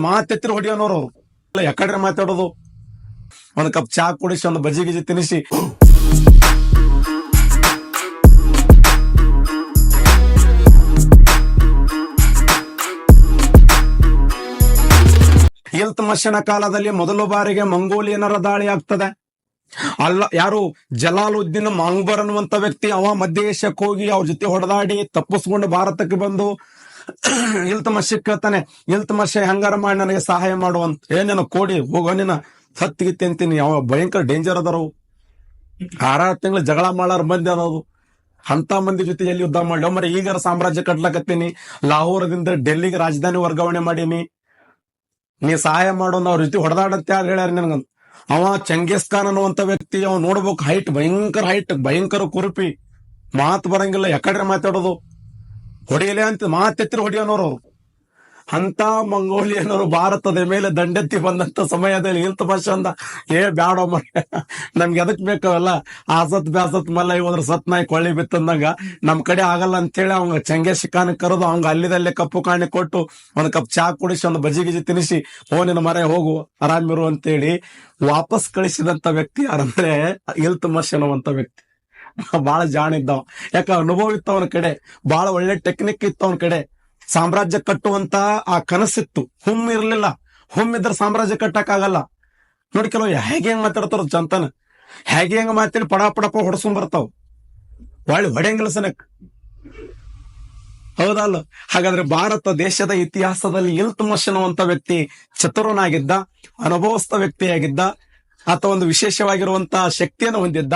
ಮಾತೆತ್ತಿರ ಹೊಡಿಯೋನವ್ರು ಅವ್ರು ಯಾಕಡ್ರೆ ಮಾತಾಡೋದು. ಒಂದ್ ಕಪ್ ಚಾ ಕುಡಿಸಿ ಒಂದು ಬಜಿ ಗಿಜಿ ತಿನ್ನಿಸಿ ಇಲ್ತುತ್ಮಿಶನ ಕಾಲದಲ್ಲಿ ಮೊದಲ ಬಾರಿಗೆ ಮಂಗೋಲಿಯನರ ದಾಳಿ ಆಗ್ತದೆ. ಅಲ್ಲ, ಯಾರು ಜಲಾಲುದ್ದೀನ್ ಮಾಂಗ್ಬರ್ ಅನ್ನುವಂತ ವ್ಯಕ್ತಿ, ಅವ ಮಧ್ಯ ಏಷ್ಯಾಕ್ಕೆ ಹೋಗಿ ಅವ್ರ ಜೊತೆ ಹೊಡೆದಾಡಿ ತಪ್ಪಿಸ್ಕೊಂಡು ಭಾರತಕ್ಕೆ ಬಂದು ಇಲ್ತುತ್ಮಿಶ್ ಕೇಳ್ತಾನೆ, ಇಲ್ತುತ್ಮಿಶ್ ಹೆಂಗಾರ ಮಾಡಿ ನನಗೆ ಸಹಾಯ ಮಾಡುವಂತ. ಏನೇನು ಕೋಡಿ ಹೋಗೋ ನೀನ ಸತ್ತಿಗಿತ್ತೆ ಅಂತೀನಿ. ಅವ ಭಯಂಕರ ಡೇಂಜರ್ ಅದಾರು. 6 ತಿಂಗಳು ಜಗಳ ಮಾಡಾರ ಮಂದಿ ಅನ್ನೋದು. ಅಂತ ಮಂದಿ ಜೊತೆ ಎಲ್ಲಿ ಯುದ್ಧ ಮಾಡ್ಲಿ ಮರ. ಈಗಾರ ಸಾಮ್ರಾಜ್ಯ ಕಟ್ಲಕತ್ತೀನಿ, ಲಾಹೋರದಿಂದ ಡೆಲ್ಲಿಗೆ ರಾಜಧಾನಿ ವರ್ಗಾವಣೆ ಮಾಡೀನಿ, ನೀ ಸಹಾಯ ಮಾಡೋನ್ ಅವ್ರ ಜೊತೆ ಹೊಡೆದಾಡಂತ ಯಾರು ಹೇಳ್ಯಾರ ನನ್ಗಂತ. ಅವ ಚಂಗೀಸ್ ಖಾನ್ ಅನ್ನುವಂತ ವ್ಯಕ್ತಿ, ಅವ್ ನೋಡ್ಬೇಕು ಹೈಟ್, ಭಯಂಕರ ಹೈಟ್, ಭಯಂಕರ ಕುರುಪಿ, ಮಾತು ಬರಂಗಿಲ್ಲ, ಯಾಕಡ್ರೆ ಮಾತಾಡೋದು. ಹೊಡೆಯಲೇ ಅಂತ ಮಾತೆತ್ತಿರ ಹೊಡಿಯೋನವ್ರು ಅವ್ರು. ಅಂತ ಮಂಗೋಲಿಯನವರು ಭಾರತದ ಮೇಲೆ ದಂಡೆತ್ತಿ ಬಂದಂತ ಸಮಯದಲ್ಲಿ ಇಲ್ತುತ್ಮಿಶ್ ಅಂದ, ಬ್ಯಾಡ ಮರ, ನಮ್ಗೆ ಎದಕ್ ಬೇಕವಲ್ಲ, ಆಸತ್ ಬ್ಯಾಸತ್ ಮಲ್ಲ ಇವಂದ್ರ ಸತ್ ನಾಯಿ ಕೊಳ್ಳಿ ಬಿತ್ತಂದಾಗ ನಮ್ ಕಡೆ ಆಗಲ್ಲ ಅಂತೇಳಿ ಅವಂಗ ಚಂಗೀಸ್ ಖಾನ್ ಕರೆದು ಅವಂಗ ಅಲ್ಲಿದಲ್ಲೇ ಕಪ್ಪು ಕಾಣಿ ಕೊಟ್ಟು ಒಂದ್ ಕಪ್ ಚಾ ಕುಡಿಸಿ ಒಂದು ಬಜಿ ಗಿಜಿ ತಿನ್ನಿಸಿ ನಿನ್ನ ಮರೆ ಹೋಗು ಆರಾಮಿರು ಅಂತೇಳಿ ವಾಪಸ್ ಕಳಿಸಿದಂತ ವ್ಯಕ್ತಿ ಯಾರಂದ್ರೆ ಇಲ್ತುತ್ಮಿಶ್ ಅನ್ನುವಂತ ವ್ಯಕ್ತಿ. ಬಹಳ ಜಾಣ ಇದ್ದವ, ಯಾಕ ಅನುಭವ ಇತ್ತು ಅವನ ಕಡೆ, ಬಹಳ ಒಳ್ಳೆ ಟೆಕ್ನಿಕ್ ಇತ್ತು ಅವನ ಕಡೆ. ಸಾಮ್ರಾಜ್ಯ ಕಟ್ಟುವಂತ ಆ ಕನಸಿತ್ತು. ಇರ್ಲಿಲ್ಲ, ಇದ್ರ ಸಾಮ್ರಾಜ್ಯ ಕಟ್ಟಕ್ ಆಗಲ್ಲ. ನೋಡಿ ಕೆಲವು ಹೆಂಗ್ ಮಾತಾಡ್ತಾರ ಜನತನ, ಹೆಂಗ್ ಮಾತಾಡಿ ಪಡ ಪಡಪ ಹೊಡ್ಸ್ಕೊಂಡ್ ಬರ್ತಾವ, ಹೊಡೆಯಂಗಿಲ್ಲ ಸನಕ್. ಹೌದಲ್ಲ? ಹಾಗಾದ್ರೆ ಭಾರತ ದೇಶದ ಇತಿಹಾಸದಲ್ಲಿ ಇಲ್ತುತ್ಮಿಶ್ ಅನ್ನುವಂತ ವ್ಯಕ್ತಿ ಚತುರನಾಗಿದ್ದ, ಅನುಭವಸ್ಥ ವ್ಯಕ್ತಿಯಾಗಿದ್ದ, ಆತ ಒಂದು ವಿಶೇಷವಾಗಿರುವಂತಹ ಶಕ್ತಿಯನ್ನು ಹೊಂದಿದ್ದ.